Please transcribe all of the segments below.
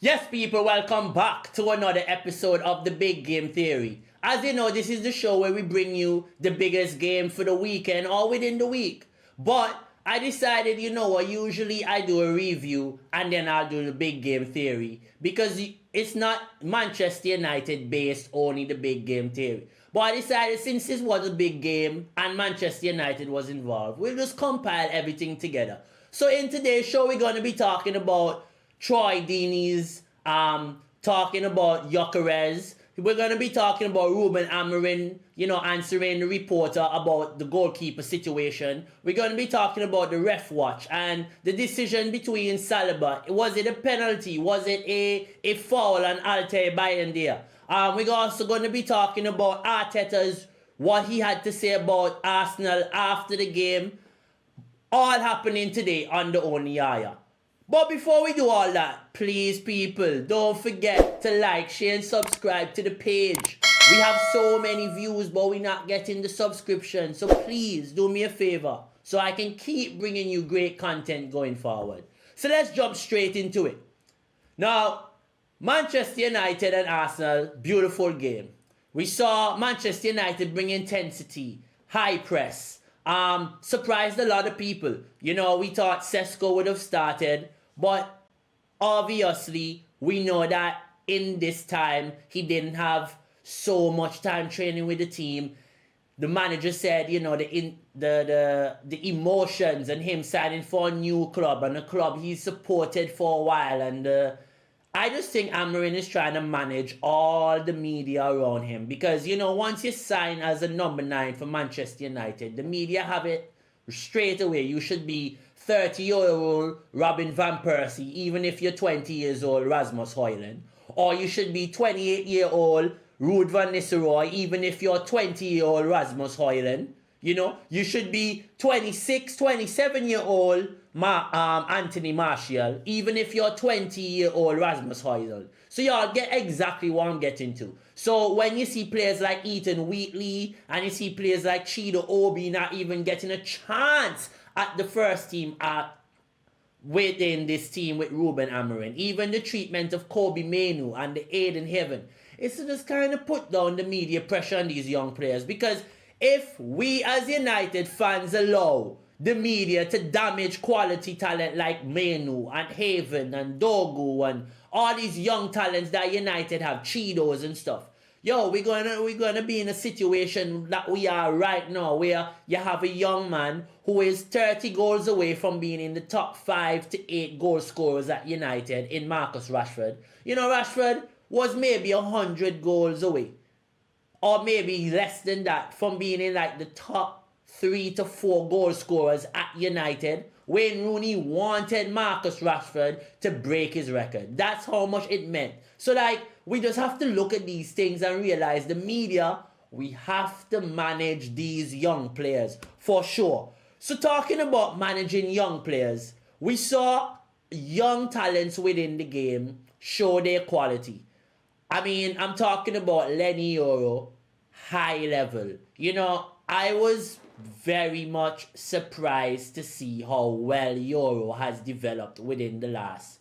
Yes, people, welcome back to another episode of the Big Game Theory. As you know, this is the show where we bring you the biggest game for the weekend or within the week. But I decided, usually I do a review and then I'll do the Big Game Theory because it's not Manchester United based only the Big Game Theory. But I decided since this was a big game and Manchester United was involved, we'll just compile everything together. So in today's show, we're going to be talking about Troy Deeney's, talking about Gyökeres. We're going to be talking about Ruben Amorim, answering the reporter about the goalkeeper situation. We're going to be talking about the ref watch and the decision between Saliba. Was it a penalty? Was it a foul on BAYINDIR? We're also going to be talking about Arteta's, what he had to say about Arsenal after the game. All happening today on the Only Yaya. But before we do all that, please people, don't forget to like, share and subscribe to the page. We have so many views but we're not getting the subscription. So please do me a favor so I can keep bringing you great content going forward. So let's jump straight into it. Now, Manchester United and Arsenal, beautiful game. We saw Manchester United bring intensity, high press. Surprised a lot of people. We thought Sesko would have started, but obviously we know that in this time he didn't have so much time training with the team. The manager said, the emotions and him signing for a new club and a club he's supported for a while, and I just think Amorim is trying to manage all the media around him because, once you sign as a number 9 for Manchester United, the media have it straight away. You should be 30-year-old Robin van Persie, even if you're 20 years old Rasmus Højlund. Or you should be 28-year-old Ruud van Nistelrooy, even if you're 20-year-old Rasmus Højlund. You should be 26, 27-year-old Anthony Martial, even if you're 20-year-old Rasmus Højlund. So y'all get exactly what I'm getting to. So when you see players like Ethan Wheatley and you see players like Chido Obi not even getting a chance at the first team within this team with Ruben Amorim, even the treatment of Kobe Mainoo and the Aid in Heaven, it's to just kind of put down the media pressure on these young players because if we as United fans allow the media to damage quality talent like Mainoo and Haven and Dogu and all these young talents that United have, Cheetos and stuff, we're gonna be in a situation that we are right now where you have a young man who is 30 goals away from being in the top 5 to 8 goal scorers at United in Marcus Rashford. Rashford was maybe 100 goals away, or maybe less than that, from being in like the top 3 to 4 goal scorers at United. Wayne Rooney wanted Marcus Rashford to break his record. That's how much it meant. So we just have to look at these things and realize the media, we have to manage these young players for sure. So talking about managing young players, we saw young talents within the game show their quality. I'm talking about Leny Yoro, high level. I was very much surprised to see how well Yoro has developed within the last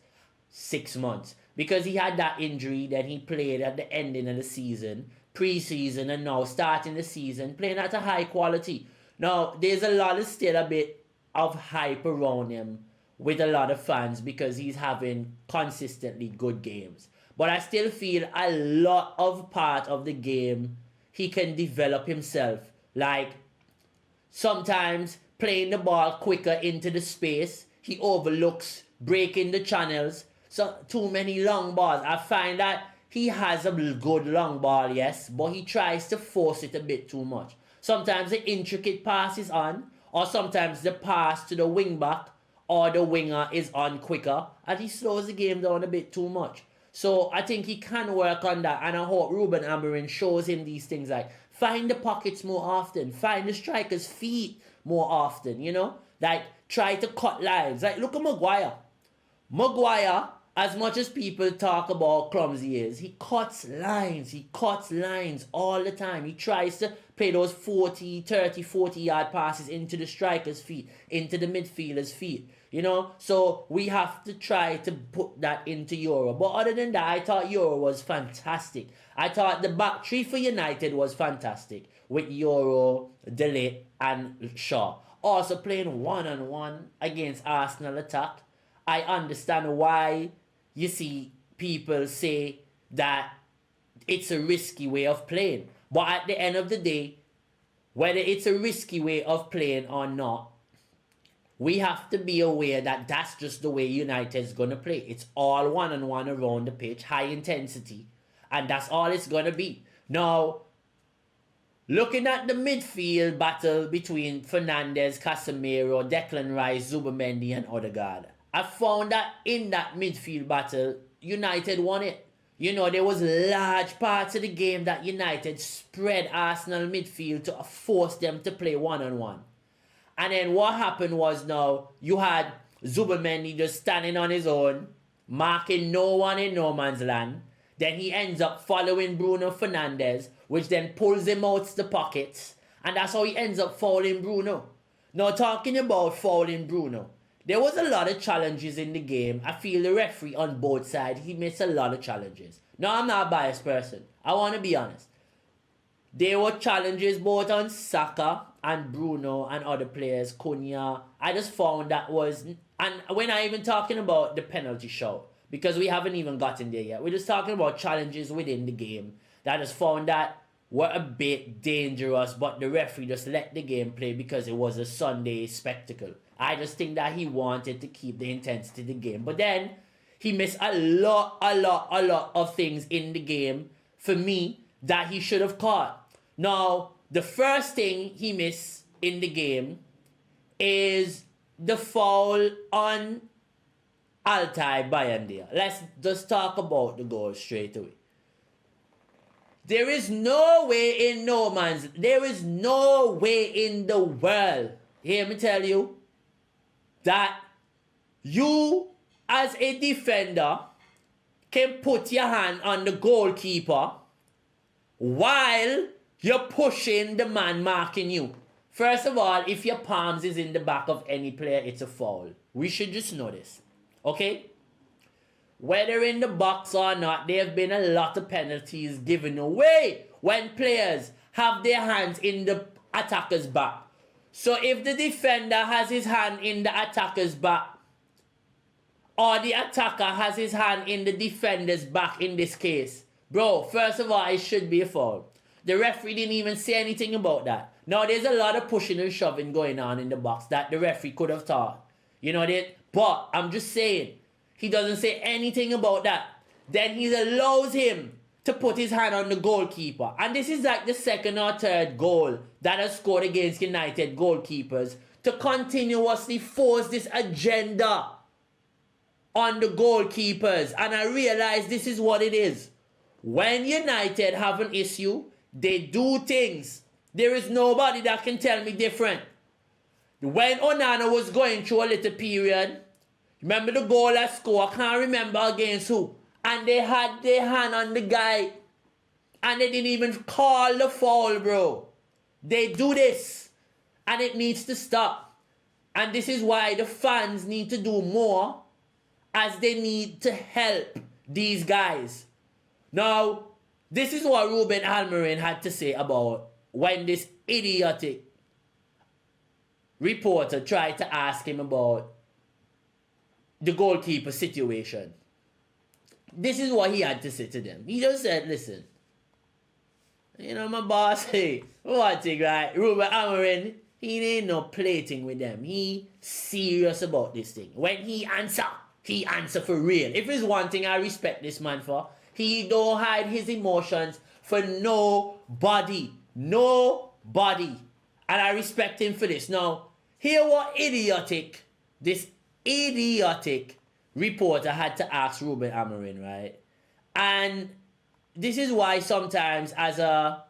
6 months. Because he had that injury, then he played at the ending of the season, pre-season, and now starting the season, playing at a high quality. Now, there's still a bit of hype around him with a lot of fans because he's having consistently good games. But I still feel a lot of part of the game he can develop himself. Like sometimes playing the ball quicker into the space, he overlooks breaking the channels. So too many long balls. I find that he has a good long ball, yes, but he tries to force it a bit too much. Sometimes the intricate pass is on, or sometimes the pass to the wing back or the winger is on quicker, and he slows the game down a bit too much. So I think he can work on that, and I hope Ruben Amorim shows him these things like find the pockets more often, find the striker's feet more often, like try to cut lines. Like look at Maguire. Maguire as much as people talk about clumsy is, he cuts lines. He cuts lines all the time. He tries to play those 40-yard passes into the striker's feet, into the midfielder's feet. You know, so we have to try to put that into Yoro. But other than that, I thought Yoro was fantastic. I thought the back three for United was fantastic with Yoro, De Ligt, and Shaw. Also playing one-on-one against Arsenal attack. I understand why you see people say that it's a risky way of playing. But at the end of the day, whether it's a risky way of playing or not, we have to be aware that that's just the way United's going to play. It's all one-on-one around the pitch, high intensity, and that's all it's going to be. Now, looking at the midfield battle between Fernandes, Casemiro, Declan Rice, Zubimendi, and Odegaard, I found that in that midfield battle, United won it. You know, there was large parts of the game that United spread Arsenal midfield to force them to play one-on-one. And then what happened was now, you had Zubimendi just standing on his own, marking no one in no man's land. Then he ends up following Bruno Fernandes, which then pulls him out the pockets. And that's how he ends up fouling Bruno. Now, talking about fouling Bruno, there was a lot of challenges in the game. I feel the referee on both sides, he missed a lot of challenges. Now, I'm not a biased person. I want to be honest. There were challenges both on Saka and Bruno and other players, CUNHA. I just found that was... And we're not even talking about the penalty shout, because we haven't even gotten there yet. We're just talking about challenges within the game that I just found that were a bit dangerous, but the referee just let the game play because it was a Sunday spectacle. I just think that he wanted to keep the intensity of the game. But then, he missed a lot of things in the game, for me, that he should have caught. Now, the first thing he missed in the game is the foul on Altay Bayindir. Let's just talk about the goal straight away. There is no way in there is no way in the world, hear me tell you, that you as a defender can put your hand on the goalkeeper while you're pushing the man marking you. First of all, if your palms is in the back of any player, it's a foul. We should just know this. Okay? Whether in the box or not, there have been a lot of penalties given away when players have their hands in the attacker's back. So if the defender has his hand in the attacker's back, or the attacker has his hand in the defender's back in this case, bro, first of all, it should be a foul. The referee didn't even say anything about that. Now, there's a lot of pushing and shoving going on in the box that the referee could have thought. You know, but I'm just saying, he doesn't say anything about that. Then he allows him to put his hand on the goalkeeper. And this is like the second or third goal that has scored against United goalkeepers to continuously force this agenda on the goalkeepers. And I realize this is what it is. When United have an issue, they do things. There is nobody that can tell me different. When Onana was going through a little period, remember the goal I scored? I can't remember against who. And they had their hand on the guy. And they didn't even call the foul, bro. They do this. And it needs to stop. And this is why the fans need to do more, as they need to help these guys. Now, this is what Ruben Amorim had to say about when this idiotic reporter tried to ask him about the goalkeeper situation. This is what he had to say to them. He just said, listen, you know, my boss, hey, what thing, right? Ruben Amorim, he ain't no plaything with them. He serious about this thing. When he answer for real. If there's one thing I respect this man for, he don't hide his emotions for nobody. Nobody. And I respect him for this. Now, here what this idiotic reporter had to ask Ruben Amorim, right? And this is why sometimes as a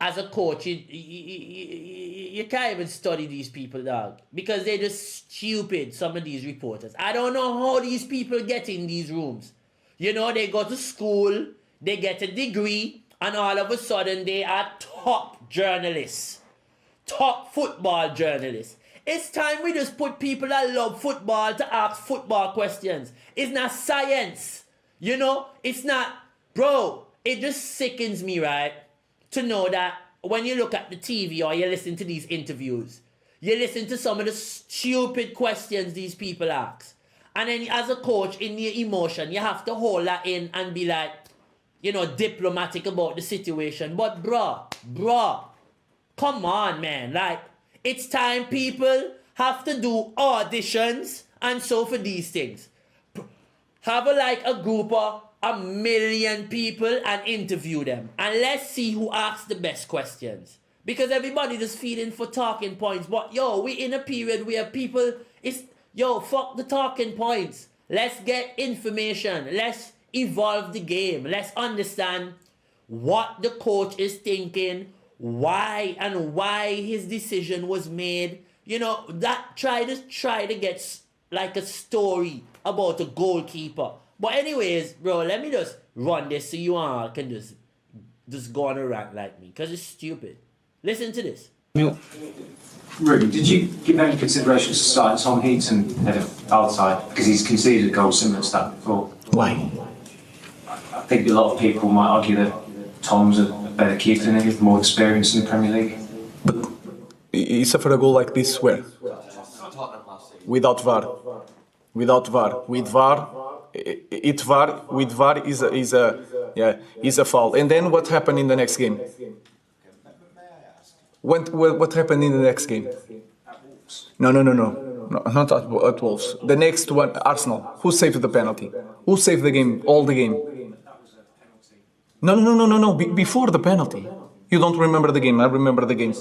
as a coach, you can't even study these people, dog. Because they're just stupid, some of these reporters. I don't know how these people get in these rooms. You know, they go to school, they get a degree, and all of a sudden they are top journalists. Top football journalists. It's time we just put people that love football to ask football questions. It's not science. You know, it's not... Bro, it just sickens me, right? To know that when you look at the TV or you listen to these interviews, you listen to some of the stupid questions these people ask. And then as a coach, in your emotion, you have to hold that in and be like, you know, diplomatic about the situation. But bruh, come on, man. Like, it's time people have to do auditions and so for these things. Have a group of 1 million people and interview them. And let's see who asks the best questions. Because everybody just feeding for talking points. But yo, we in a period where people fuck the talking points. Let's get information. Let's evolve the game. Let's understand what the coach is thinking, why his decision was made. You know, that try to get like a story about a goalkeeper. But anyways, bro, let me just run this so you all can just go on a rant like me. Because it's stupid. Listen to this. Rudy, did you give any consideration to starting Tom Heaton head of outside? Because he's conceded a goal similar to that before. Why? I think a lot of people might argue that Tom's a better keeper than him, with more experience in the Premier League. But he suffered a goal like this where? Without VAR. Without VAR. With VAR, with VAR is a foul. And then what happened in the next game? What happened in the next game? No, not at Wolves. The next one, Arsenal. Who saved the penalty? Who saved the game? All the game. No. Before the penalty. You don't remember the game. I remember the game.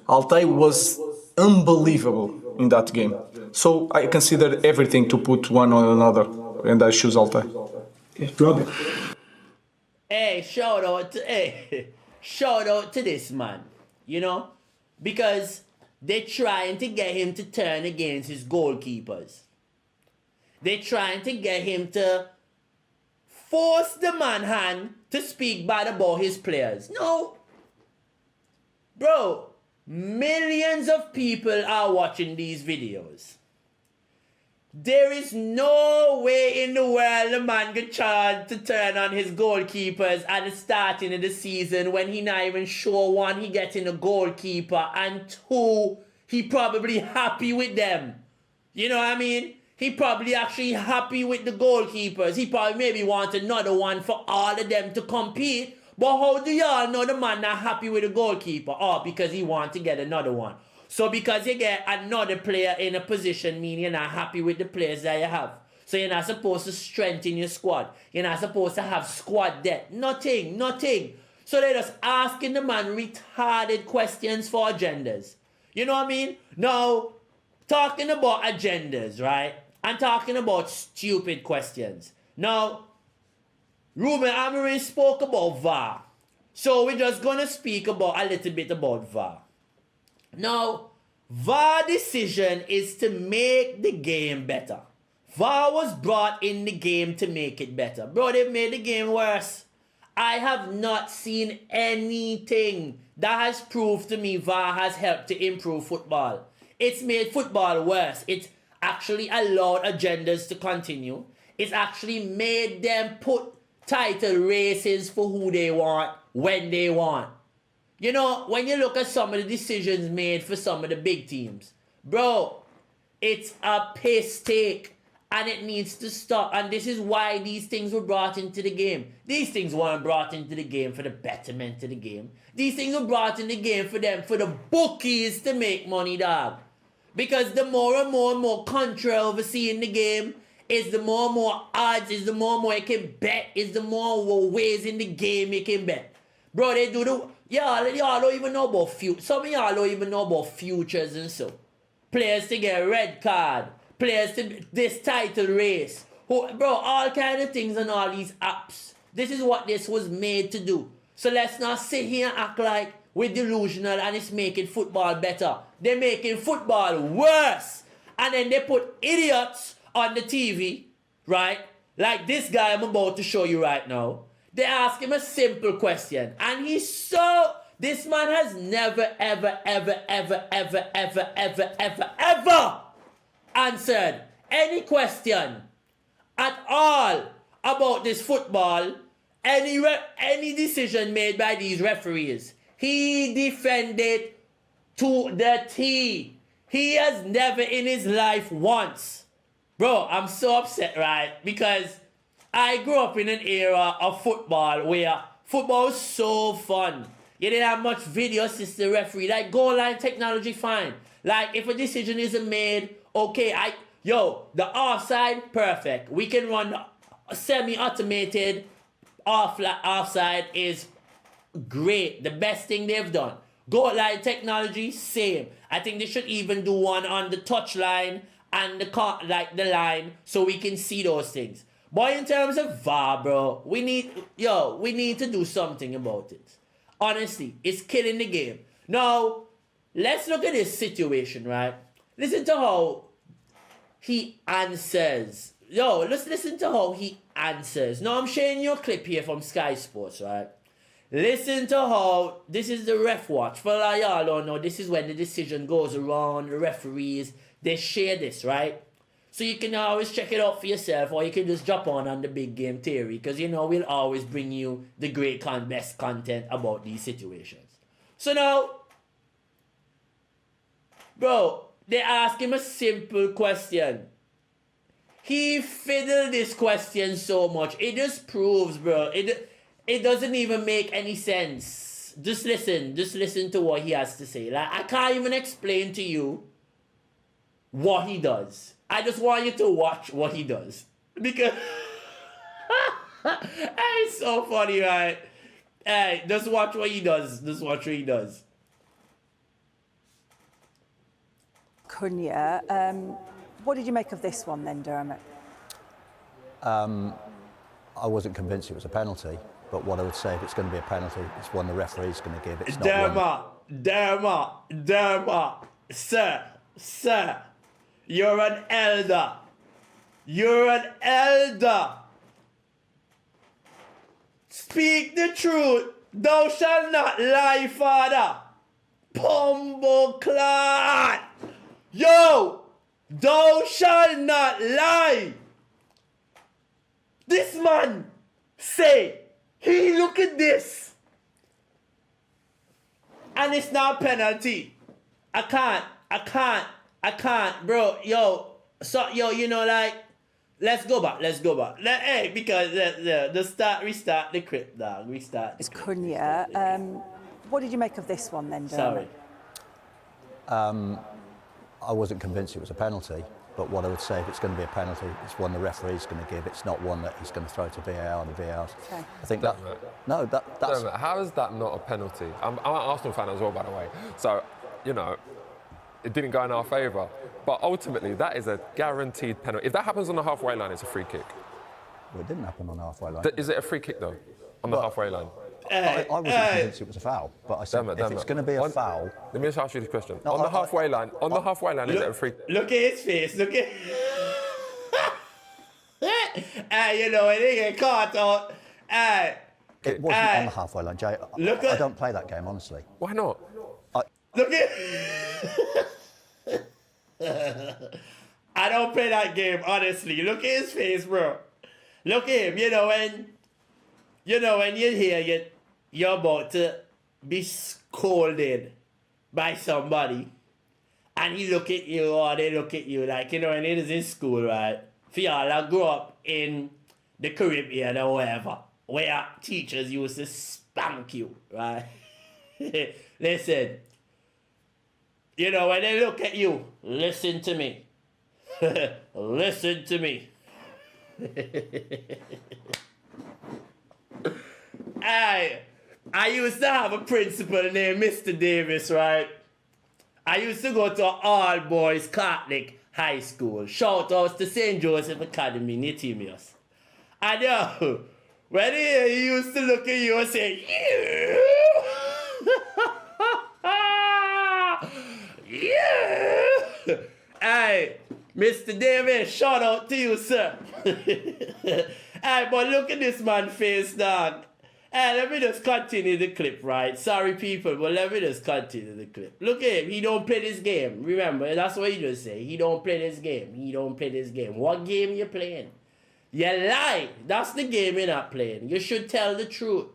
Altay was unbelievable in that game. So I consider everything to put one on another, and I choose Altay. Hey, shout out to this man. You know? Because they're trying to get him to turn against his goalkeepers. They're trying to get him to force the man hand to speak bad about his players. No. Bro, millions of people are watching these videos. There is no way in the world the man could try to turn on his goalkeepers at the starting of the season when he not even sure, one, he getting a goalkeeper, and two, he probably happy with them. You know what I mean? He probably actually happy with the goalkeepers. He probably maybe want another one for all of them to compete. But how do y'all know the man not happy with the goalkeeper? Oh, because he want to get another one. So because you get another player in a position mean you're not happy with the players that you have. So you're not supposed to strengthen your squad. You're not supposed to have squad depth. Nothing. So they're just asking the man retarded questions for agendas. You know what I mean? Now, talking about agendas, right? And talking about stupid questions. Now, Ruben Amorim spoke about VAR. So we're just going to speak about a little bit about VAR. Now, VAR decision is to make the game better. VAR was brought in the game to make it better. Bro, they've made the game worse. I have not seen anything that has proved to me VAR has helped to improve football. It's made football worse. It's actually allowed agendas to continue. It's actually made them put title races for who they want, when they want. You know, when you look at some of the decisions made for some of the big teams, bro, it's a piss take and it needs to stop. And this is why these things were brought into the game. These things weren't brought into the game for the betterment of the game. These things were brought in the game for the bookies to make money, dog. Because the more and more controversy in the game is the more and more odds, is the more and more you can bet, is the more ways in the game you can bet. Bro, they do the... Y'all don't even know about futures. Some of y'all don't even know about futures and so. Players to get a red card. Players to this title race. Bro, all kind of things on all these apps. This is what this was made to do. So let's not sit here and act like we're delusional and it's making football better. They're making football worse. And then they put idiots on the TV, right? Like this guy I'm about to show you right now. They ask him a simple question. And this man has never, ever, ever, ever, ever, ever, ever, ever, ever answered any question at all about this football, any decision made by these referees. He defended to the T. He has never in his life once. Bro, I'm so upset, right? Because I grew up in an era of football where football was so fun. You didn't have much video assistant referee. Like goal line technology, fine. Like if a decision isn't made, okay, the offside, perfect. We can run semi-automated offside is great. The best thing they've done. Goal line technology, same. I think they should even do one on the touch line and the line so we can see those things. But in terms of VAR, bro, we need to do something about it. Honestly, it's killing the game. Now, let's look at this situation, right? Listen to how he answers. Let's listen to how he answers. Now, I'm showing you a clip here from Sky Sports, right? Listen to how, this is the ref watch. For y'all don't know, this is when the decision goes around, the referees, they share this, right? So you can always check it out for yourself, or you can just jump on the Big Game Theory, because we'll always bring you the best content about these situations. So now, bro, they ask him a simple question. He fiddled this question so much. It just proves, bro, it doesn't even make any sense. Just listen to what he has to say. Like, I can't even explain to you what he does. I just want you to watch what he does. Because it's so funny, right? Hey, just watch what he does. Just watch what he does. CUNHA, what did you make of this one then, Dermot? I wasn't convinced it was a penalty, but what I would say, if it's going to be a penalty, it's one the referee's going to give. It's not Dermot, sir, you're an elder. You're an elder. Speak the truth. Thou shalt not lie, Father. Pumbleclad. Yo, thou shalt not lie. This man say, look at this. And it's not penalty. I can't, bro. Let's go back. Because restart the clip, dog. It's CUNHA. What did you make of this one then, Dermot? Sorry. I wasn't convinced it was a penalty, but what I would say, if it's going to be a penalty, it's one the referee's going to give. It's not one that he's going to throw to VAR and the VAR. Okay. I think that's... How is that not a penalty? I'm an Arsenal fan as well, by the way. So, it didn't go in our favour. But ultimately, that is a guaranteed penalty. If that happens on the halfway line, it's a free kick. Well, it didn't happen on the halfway line. Is it a free kick, though, on the halfway line? I wasn't convinced it was a foul, but I said, if it's going to be a foul... Let me just ask you this question. On the halfway line, is it a free kick? Look at his face, look at... it ain't get caught out. It wasn't on the halfway line, Jay. I don't play that game, honestly. Why not? Look at... I don't play that game, honestly. Look at his face, bro. Look at him, when you hear you're about to be scolded by somebody, and he look at you, or they look at you, like, when it is in school, right? For y'all that grew up in the Caribbean or wherever, where teachers used to spank you, right? Listen, when they look at you, listen to me. Listen to me. I used to have a principal named Mr. Davis, right? I used to go to an all-boys Catholic high school. Shout out to St. Joseph Academy, Nitimius. And when he used to look at you and say, Hey, Mr. Davis, shout out to you, sir. Hey, but look at this man's face, dog. Hey, let me just continue the clip, right? Sorry, people, but let me just continue the clip. Look at him. He don't play this game. Remember, that's what he just say. He don't play this game. He don't play this game. What game you playing? You lie. That's the game you're not playing. You should tell the truth.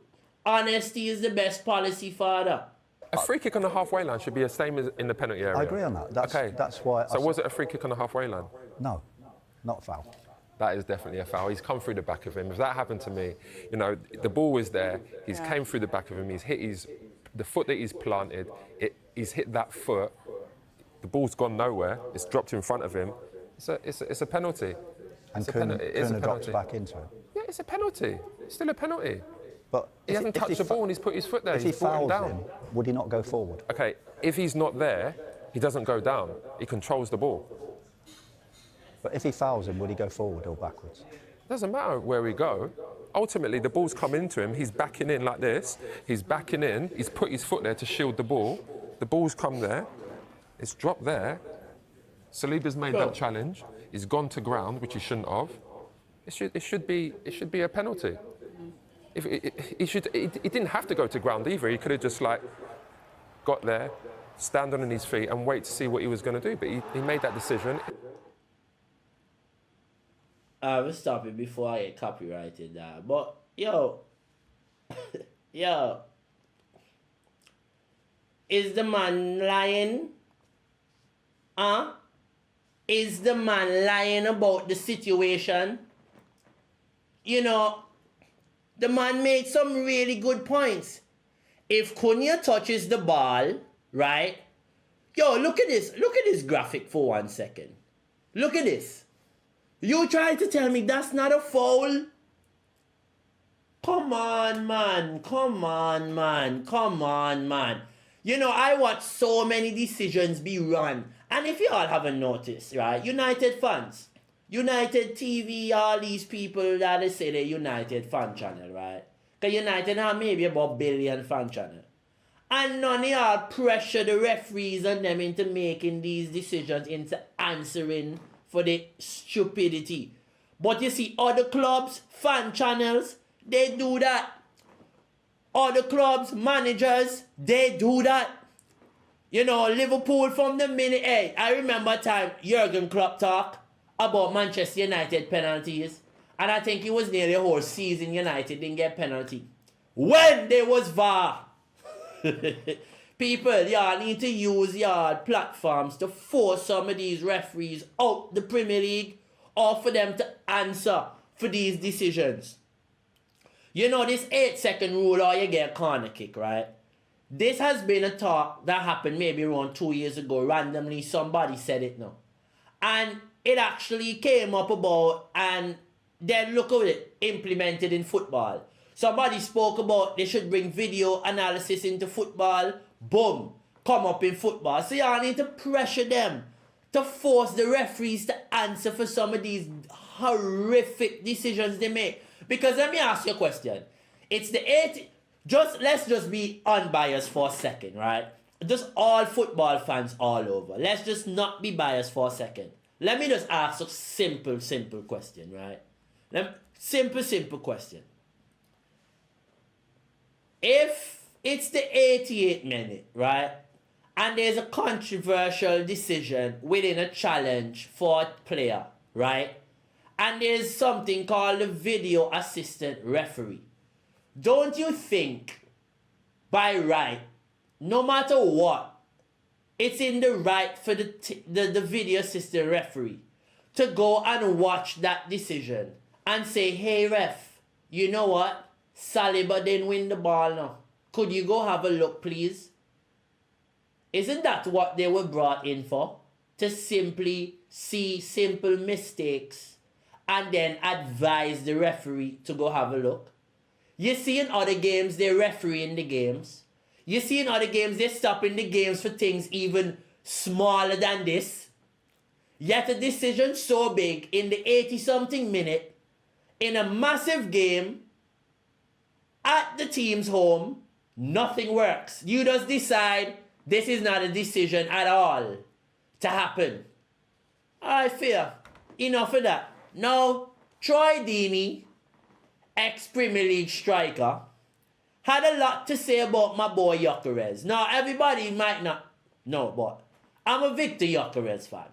Honesty is the best policy, father. A free kick on the halfway line should be the same as in the penalty area. I agree on that. That's why. So was it a free kick on the halfway line? No, not a foul. That is definitely a foul. He's come through the back of him. If that happened to me, you know, the ball was there. He's came through the back of him. He's hit the foot that he's planted. He's hit that foot. The ball's gone nowhere. It's dropped in front of him. It's a penalty. And Kühne dropped back into it. Yeah, it's a penalty. It's still a penalty. But he hasn't touched the ball and he's put his foot there. If he fouls him, would he not go forward? Okay, if he's not there, he doesn't go down. He controls the ball. But if he fouls him, would he go forward or backwards? Doesn't matter where we go. Ultimately, the ball's come into him. He's backing in like this. He's backing in. He's put his foot there to shield the ball. The ball's come there. It's dropped there. Saliba's made that challenge. He's gone to ground, which he shouldn't have. It should be a penalty. He didn't have to go to ground either. He could have just got there, stand on his feet and wait to see what he was going to do. But he made that decision. I will stop it before I get copyrighted now. But yo, is the man lying? Is the man lying about the situation? You know, the man made some really good points. If CUNHA touches the ball, right? Yo, look at this. Look at this graphic for 1 second. Look at this. You trying to tell me that's not a foul? Come on, man. Come on, man. Come on, man. You know, I watch so many decisions be run. And if you all haven't noticed, right? United fans. United TV, all these people that they say they're United fan channel, right? Because United have maybe about 1 billion fan channel. And none of y'all pressure the referees and them into making these decisions, into answering for the stupidity. But you see, other clubs, fan channels, they do that. Other clubs, managers, they do that. You know, Liverpool from the minute, hey, I remember a time Jurgen Klopp talk about Manchester United penalties. And I think it was nearly a whole season United didn't get penalty. When there was VAR. People, y'all need to use y'all platforms to force some of these referees out the Premier League or for them to answer for these decisions. You know this 8-second rule or you get a corner kick, right? This has been a talk that happened maybe around 2 years ago. Randomly, somebody said it now. And it actually came up about, and then look at it, implemented in football. Somebody spoke about they should bring video analysis into football. Boom, come up in football. So y'all need to pressure them to force the referees to answer for some of these horrific decisions they make. Because let me ask you a question. It's the 80... Let's just be unbiased for a second, right? Just all football fans all over. Let's just not be biased for a second. Let me just ask a simple question, right? Simple question. If it's the 88th minute, right? And there's a controversial decision within a challenge for a player, right? And there's something called the video assistant referee. Don't you think, by right, no matter what, it's in the right for the video assistant referee to go and watch that decision and say, hey ref, you know what? Saliba didn't win the ball now. Could you go have a look, please? Isn't that what they were brought in for? To simply see simple mistakes and then advise the referee to go have a look? You see in other games, they're refereeing the games. You see in other games, they're stopping the games for things even smaller than this. Yet a decision so big in the 80-something minute, in a massive game, at the team's home, nothing works. You just decide this is not a decision at all to happen. Alright, fair. Enough of that. Now, Troy Deeney, ex-Premier League striker, had a lot to say about my boy Gyökeres. Now, everybody might not know, but I'm a Viktor Gyökeres fan.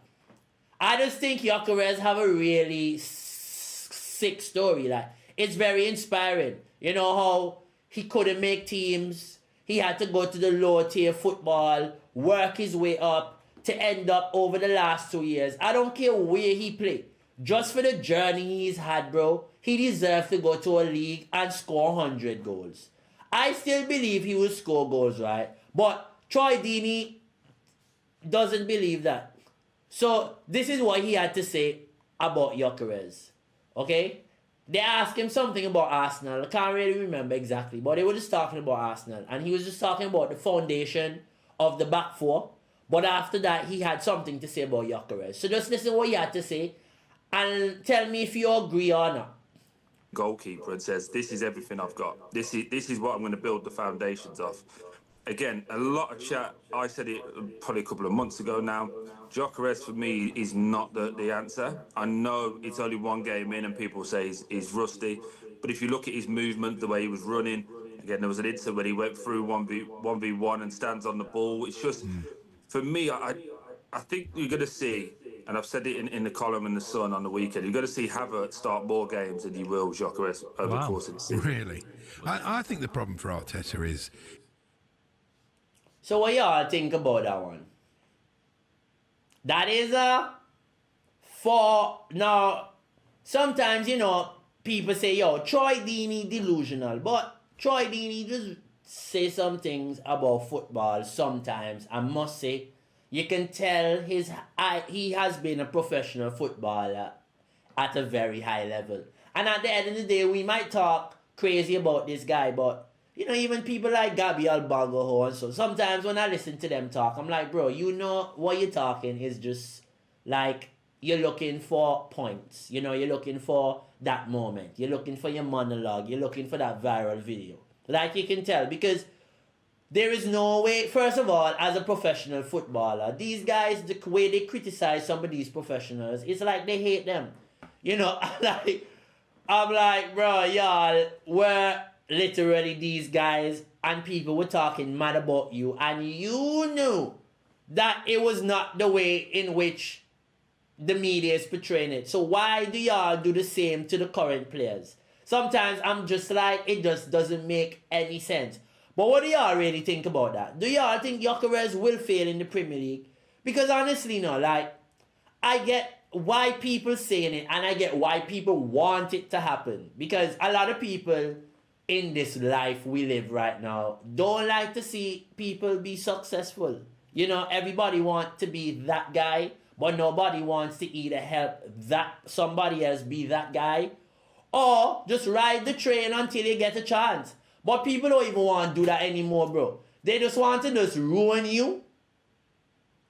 I just think Gyökeres have a really sick story. Like, it's very inspiring. You know how he couldn't make teams. He had to go to the lower tier football, work his way up to end up over the last 2 years. I don't care where he played. Just for the journey he's had, bro, he deserves to go to a league and score 100 goals. I still believe he will score goals, right? But Troy Deeney doesn't believe that. So this is what he had to say about Gyökeres. Okay? They asked him something about Arsenal. I can't really remember exactly, but they were just talking about Arsenal. And he was just talking about the foundation of the back four. But after that, he had something to say about Gyökeres. So just listen what he had to say and tell me if you agree or not. Goalkeeper and says, this is everything I've got. This is what I'm going to build the foundations of. Again, a lot of chat. I said it probably a couple of months ago now. Gyökeres for me is not the answer. I know it's only one game in and people say he's rusty. But if you look at his movement, the way he was running, again, there was an incident where he went through 1v1 and stands on the ball. It's just, for me, I think you're going to see, and I've said it in the column in The Sun on the weekend, you're going to see Havertz start more games than you will Gyökeres over the course of the season. Really? I think the problem for Arteta is... So what y'all think about that one? That is now, sometimes, you know, people say, yo, Troy Deeney delusional. But Troy Deeney just say some things about football sometimes. I must say, you can tell he has been a professional footballer at a very high level. And at the end of the day, we might talk crazy about this guy, but you know, even people like Gabriel Bangoho and so, sometimes when I listen to them talk, I'm like, bro, you know what you're talking is just like you're looking for points. You know, you're looking for that moment. You're looking for your monologue. You're looking for that viral video. Like you can tell, because there is no way, first of all, as a professional footballer, these guys, the way they criticize some of these professionals, it's like they hate them. You know, I'm like, bro, y'all, we're literally these guys and people were talking mad about you and you knew that it was not the way in which the media is portraying it. So why do y'all do the same to the current players? Sometimes I'm just like, it just doesn't make any sense. But what do y'all really think about that? Do y'all think Gyökeres will fail in the Premier League? Because honestly, no, like, I get why people saying it and I get why people want it to happen. Because a lot of people in this life we live right now don't like to see people be successful. You know, everybody wants to be that guy, but nobody wants to either help that somebody else be that guy or just ride the train until they get a chance. But people don't even want to do that anymore, bro. They just want to just ruin you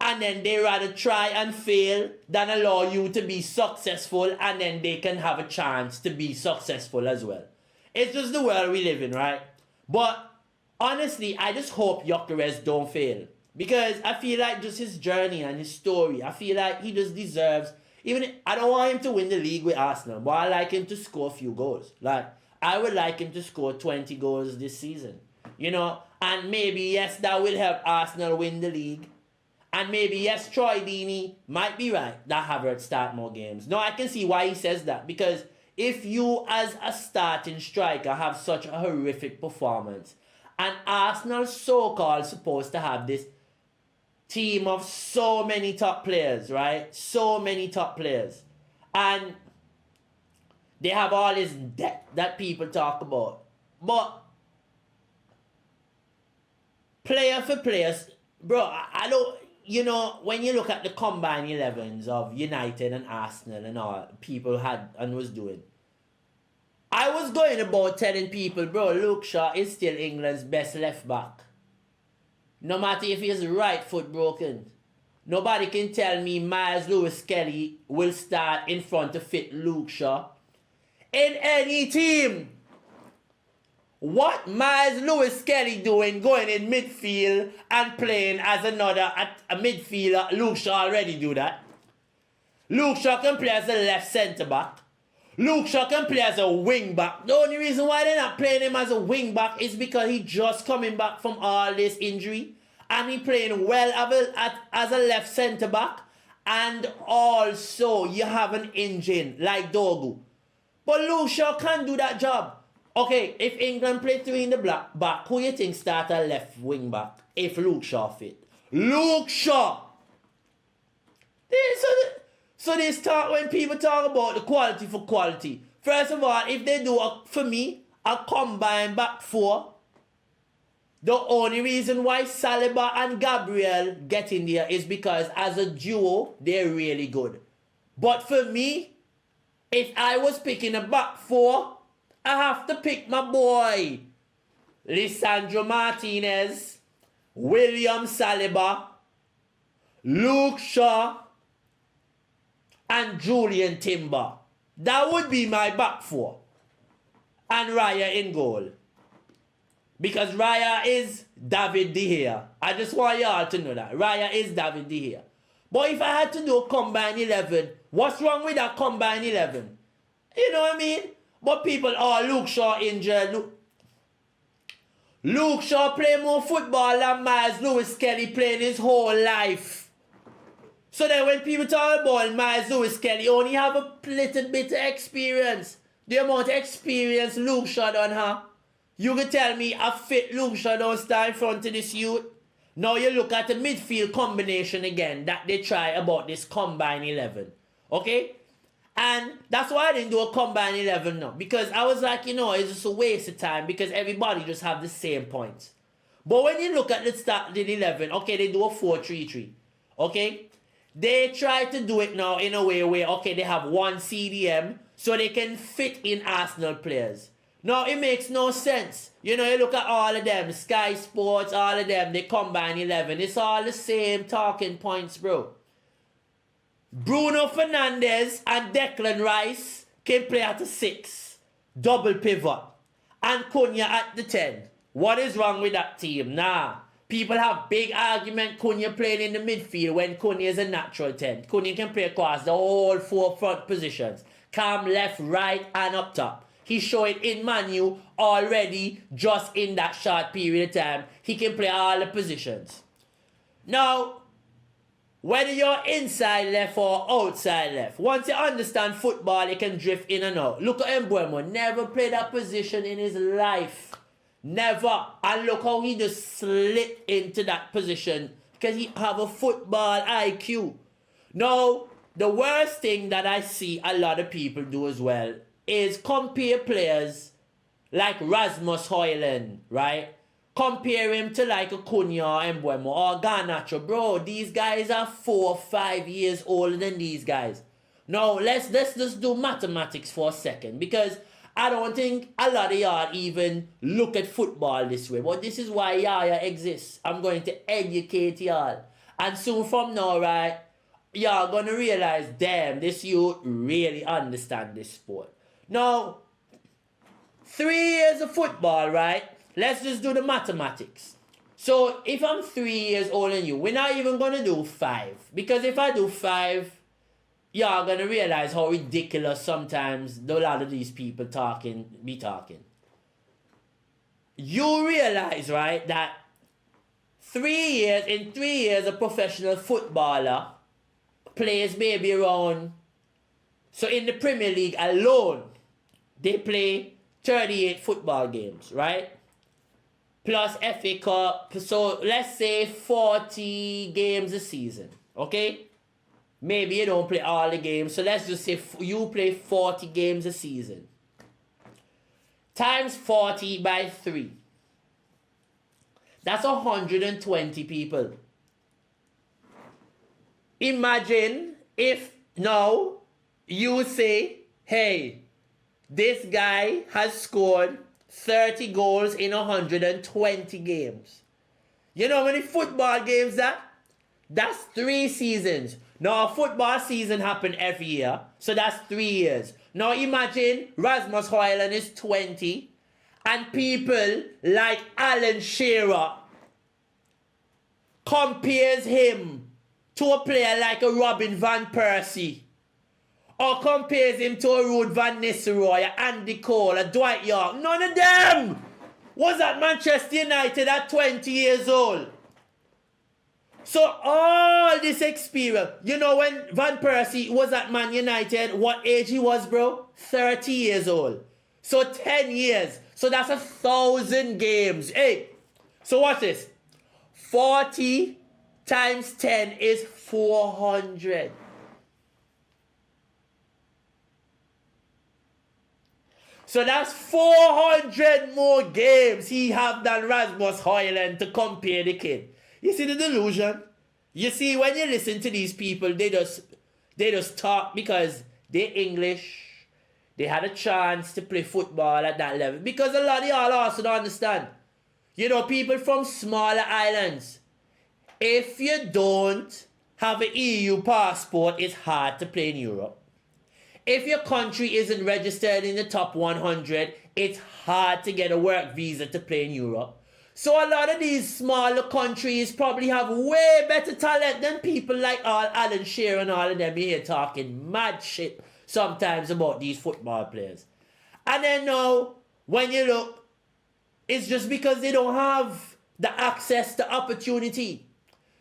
and then they rather try and fail than allow you to be successful and then they can have a chance to be successful as well. It's just the world we live in, right? But honestly, I just hope Gyökeres don't fail. Because I feel like just his journey and his story, I feel like he just deserves, I don't want him to win the league with Arsenal, but I like him to score a few goals. Like, I would like him to score 20 goals this season. You know? And maybe, yes, that will help Arsenal win the league. And maybe, yes, Troy Deeney might be right that Havertz start more games. No, I can see why he says that. Because if you, as a starting striker, have such a horrific performance, and Arsenal's so-called supposed to have this team of so many top players, right? So many top players. And they have all this depth that people talk about. But player for players, bro, I don't, you know, when you look at the combined 11s of United and Arsenal and all people had and was doing, I was going about telling people, bro, Luke Shaw is still England's best left back. No matter if his right foot broken. Nobody can tell me Miles Lewis-Kelly will start in front to fit Luke Shaw in any team. What Miles Lewis-Kelly doing going in midfield and playing as a midfielder? Luke Shaw already do that. Luke Shaw can play as a left centre back. Luke Shaw can play as a wing back. The only reason why they're not playing him as a wing back is because he just coming back from all this injury. And he playing well as a left centre back. And also you have an engine like Dogu. But Luke Shaw can't do that job. Okay, if England play 3 in the back, who you think start a left wing back if Luke Shaw fit? Luke Shaw! So this talk, when people talk about the quality for quality, first of all, if they do, for me, a combined back 4, the only reason why Saliba and Gabriel get in there is because as a duo, they're really good. But for me, if I was picking a back 4, I have to pick my boy, Lisandro Martinez, William Saliba, Luke Shaw, and Julian Timber. That would be my back 4. And Raya in goal. Because Raya is David De Gea. I just want y'all to know that. Raya is David De Gea. But if I had to do a combined 11, what's wrong with that combined 11? You know what I mean? But people, Luke Shaw injured. Luke Shaw play more football than Miles Lewis Kelly playing his whole life. So then when people talk about Miles Lewis Kelly, only have a little bit of experience. The amount of experience Luke Shaw done have. You can tell me a fit Luke Shaw don't stand in front of this youth. Now you look at the midfield combination again that they try about this combined 11. Okay? And that's why I didn't do a combined 11 now. Because I was like, it's just a waste of time because everybody just have the same points. But when you look at the start the 11, okay, they do a 4-3-3. Okay? They try to do it now in a way where, okay, they have one CDM so they can fit in Arsenal players. Now, it makes no sense. You look at all of them, Sky Sports, all of them, they combine 11. It's all the same talking points, bro. Bruno Fernandes and Declan Rice can play at the 6. Double pivot. And CUNHA at the 10. What is wrong with that team? Nah. People have big argument CUNHA playing in the midfield when CUNHA is a natural 10. CUNHA can play across the whole 4 front positions. Calm left, right, and up top. He showed it in Manu already just in that short period of time. He can play all the positions. Now, whether you're inside left or outside left, once you understand football, you can drift in and out. Look at Mbeumo, never played that position in his life. Never. And look how he just slid into that position because he have a football IQ. Now, the worst thing that I see a lot of people do as well is compare players like Rasmus Højlund, right? Compare him to like a CUNHA or Mbeumo or Garnacho. Bro, these guys are 4 or 5 years older than these guys. Now, let's just do mathematics for a second because I don't think a lot of y'all even look at football this way. But this is why Yaya exists. I'm going to educate y'all. And soon from now, right, y'all gonna realize, damn, this youth really understand this sport. Now, 3 years of football, right? Let's just do the mathematics. So, if I'm 3 years older than you, we're not even going to do 5. Because if I do 5, y'all going to realize how ridiculous sometimes a lot of these people be talking. You realize, right, that in 3 years, a professional footballer plays maybe around, so in the Premier League alone, they play 38 football games, right? Plus FA Cup, so let's say 40 games a season, okay? Maybe you don't play all the games, so let's just say you play 40 games a season. Times 40 by 3. That's 120 people. Imagine if now you say, hey, this guy has scored 30 goals in 120 games. You know how many football games that's 3 seasons. Now, a football season happens every year, so that's 3 years. Now, imagine Rasmus Højlund is 20, and people like Alan Shearer compares him to a player like a Robin Van Persie. or compares him to a Ruud Van Nistelrooy, a Andy Cole, a Dwight York. None of them was at Manchester United at 20 years old. So all this experience, you know, when Van Persie was at Man United, what age he was, bro? 30 years old. So 10 years. So that's 1,000 games. Hey, so watch this. 40 times 10 is 400. So that's 400 more games he have than Rasmus Højlund to compare the kid. You see the delusion? You see, when you listen to these people, they just talk because they're English. They had a chance to play football at that level. Because a lot of y'all also don't understand. You know, people from smaller islands, if you don't have an EU passport, it's hard to play in Europe. If your country isn't registered in the top 100, it's hard to get a work visa to play in Europe. So a lot of these smaller countries probably have way better talent than people like Alan Shearer and all of them here talking mad shit sometimes about these football players. And then now, when you look, it's just because they don't have the access to opportunity.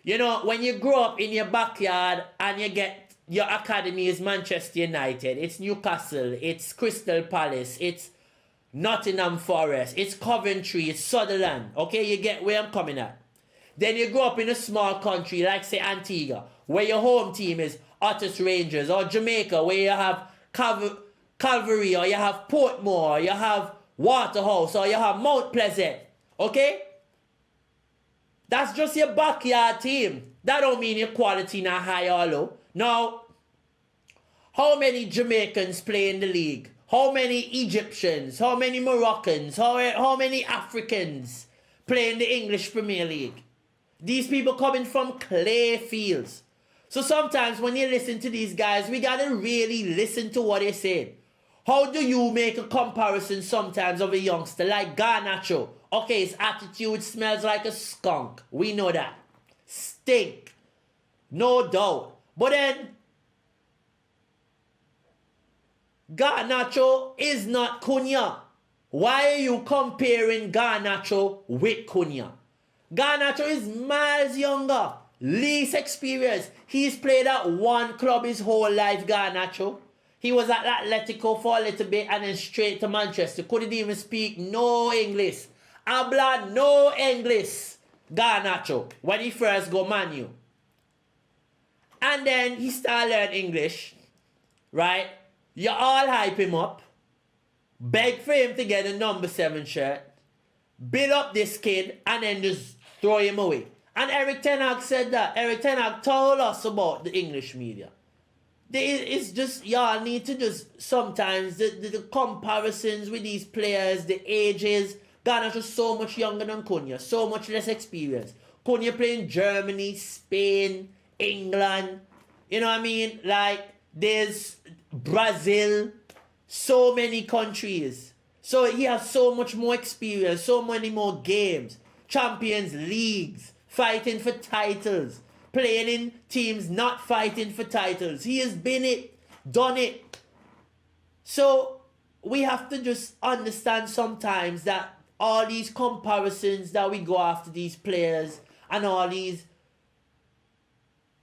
You know, when you grow up in your backyard and you get your academy is Manchester United, it's Newcastle, it's Crystal Palace, it's Nottingham Forest, it's Coventry, it's Sunderland. Okay, you get where I'm coming at. Then you grow up in a small country like, say, Antigua, where your home team is Otis Rangers, or Jamaica, where you have Calvary, or you have Portmore, or you have Waterhouse, or you have Mount Pleasant. Okay? That's just your backyard team. That don't mean your quality not high or low. Now, how many Jamaicans play in the league? How many Egyptians? How many Moroccans? How many Africans play in the English Premier League? These people coming from clay fields. So sometimes when you listen to these guys, we gotta really listen to what they say. How do you make a comparison sometimes of a youngster like Garnacho? Okay, his attitude smells like a skunk. We know that. Stink. No doubt. But then, Garnacho is not CUNHA. Why are you comparing Garnacho with CUNHA? Garnacho is miles younger, least experienced. He's played at one club his whole life, Garnacho. He was at Atletico for a little bit and then straight to Manchester. Couldn't even speak no English. Habla no English, Garnacho, when he first go Man U. And then he started learning English, right? You all hype him up, beg for him to get a number 7 shirt, build up this kid, and then just throw him away. And Eric Ten Hag said that. Eric Ten Hag told us about the English media. It's just, y'all need to just, sometimes, the comparisons with these players, the ages, Garnacho's so much younger than CUNHA, so much less experience. CUNHA playing Germany, Spain, England, you know what I mean? Like, there's Brazil, so many countries. So he has so much more experience, so many more games, Champions Leagues, fighting for titles, playing in teams not fighting for titles. He has been it, done it. So we have to just understand sometimes that all these comparisons that we go after these players and all these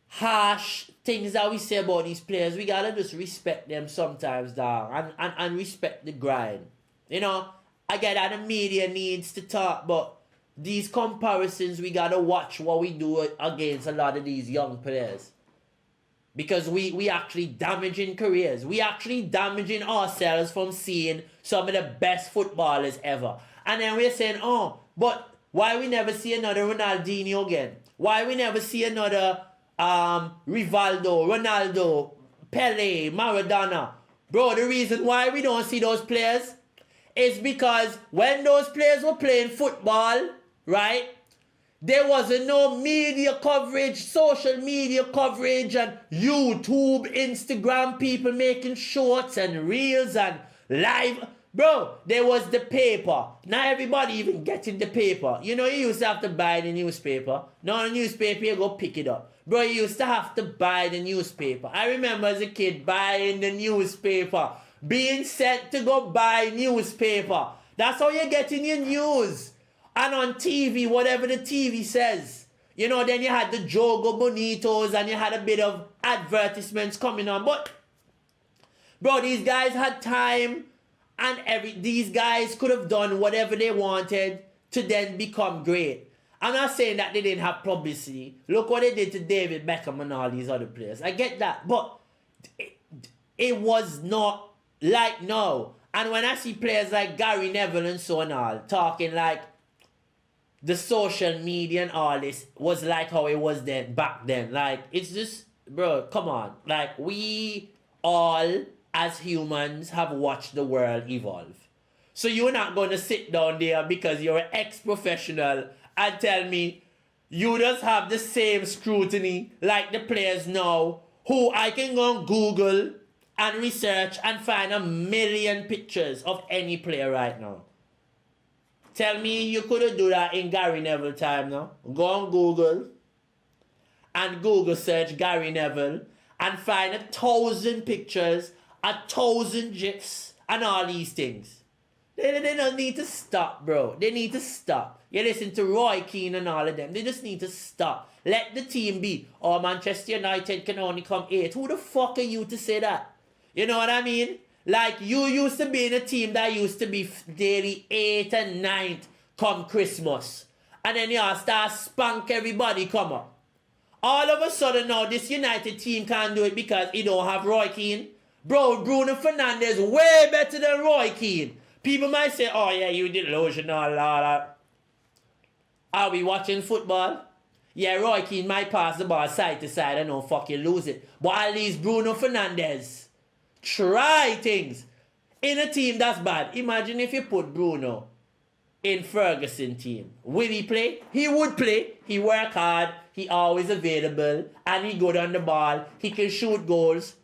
harsh things that we say about these players, we gotta just respect them sometimes, dog, and respect the grind. You know, I get that the media needs to talk, but these comparisons, we gotta watch what we do against a lot of these young players. Because we actually damaging careers. We actually damaging ourselves from seeing some of the best footballers ever. And then we're saying, oh, but why we never see another Ronaldinho again? Why we never see another Rivaldo, Ronaldo, Pele, Maradona? Bro, the reason why we don't see those players is because when those players were playing football, right, there wasn't no media coverage, social media coverage, and YouTube, Instagram, people making shorts and reels and live. Bro, there was the paper. Not everybody even getting the paper. You know, you used to have to buy the newspaper. Now the newspaper, you go pick it up. Bro, you used to have to buy the newspaper. I remember as a kid buying the newspaper. Being sent to go buy newspaper. That's how you're getting your news. And on TV, whatever the TV says. You know, then you had the Jogo Bonitos and you had a bit of advertisements coming on. But, bro, these guys had time and these guys could have done whatever they wanted to then become great. I'm not saying that they didn't have publicity. Look what they did to David Beckham and all these other players. I get that. But it was not like now. And when I see players like Gary Neville and so on all talking like the social media and all this was like how it was then back then. Like, it's just, bro, come on. Like, we all as humans have watched the world evolve. So you're not going to sit down there because you're an ex-professional and tell me you just have the same scrutiny like the players now who I can go on Google and research and find a million pictures of any player right now. Tell me you couldn't do that in Gary Neville time now. Go on Google and Google search Gary Neville and find 1,000 pictures, 1,000 GIFs and all these things. They don't need to stop, bro. They need to stop. You listen to Roy Keane and all of them. They just need to stop. Let the team be. Oh, Manchester United can only come 8th. Who the fuck are you to say that? You know what I mean? Like, you used to be in a team that used to be daily 8th and 9th come Christmas. And then you all start spank everybody come up. All of a sudden now, this United team can't do it because he don't have Roy Keane. Bro, Bruno Fernandes way better than Roy Keane. People might say, oh yeah, you delusional. Are we watching football? Yeah, Roy Keane might pass the ball side to side and don't fucking lose it. But at least Bruno Fernandes try things in a team that's bad. Imagine if you put Bruno in Ferguson team. Will he play? He would play. He work hard. He always available. And he good on the ball. He can shoot goals.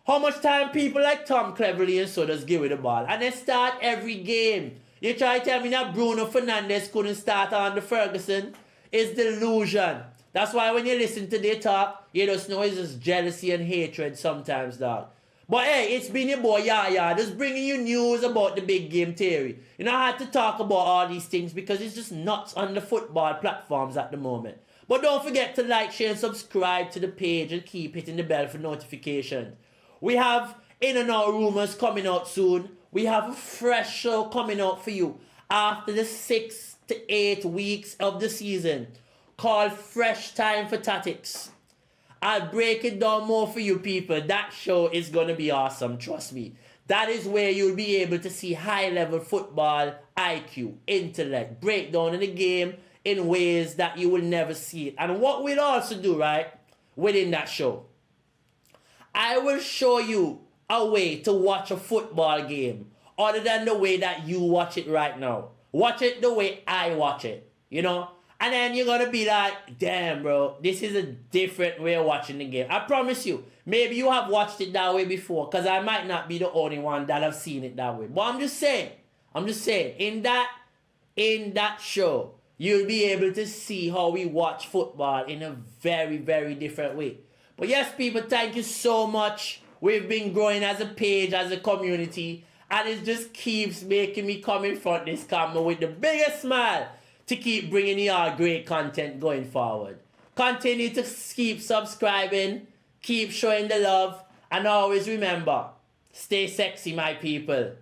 How much time people like Tom Cleverley and so just give it the ball? And they start every game. You try to tell me that Bruno Fernandes couldn't start on the Ferguson? It's delusion. That's why when you listen to their talk, you just know it's just jealousy and hatred sometimes, dog. But hey, it's been your boy Yaya, just bringing you news about the big game theory. You know, I had to talk about all these things because it's just nuts on the football platforms at the moment. But don't forget to like, share, and subscribe to the page and keep hitting the bell for notifications. We have In and Out Rumors coming out soon. We have a fresh show coming out for you after the 6 to 8 weeks of the season called Fresh Time for Tactics. I'll break it down more for you people. That show is going to be awesome, trust me. That is where you'll be able to see high-level football, IQ, intellect, breakdown in the game in ways that you will never see it. And what we'll also do, right, within that show, I will show you a way to watch a football game other than the way that you watch it right now. Watch it the way I watch it, you know? And then you're going to be like, damn, bro, this is a different way of watching the game. I promise you, maybe you have watched it that way before, because I might not be the only one that have seen it that way. But I'm just saying, in that show, you'll be able to see how we watch football in a very, very different way. But yes, people, thank you so much. We've been growing as a page, as a community, and it just keeps making me come in front of this camera with the biggest smile to keep bringing you all great content going forward. Continue to keep subscribing, keep showing the love, and always remember, stay sexy, my people.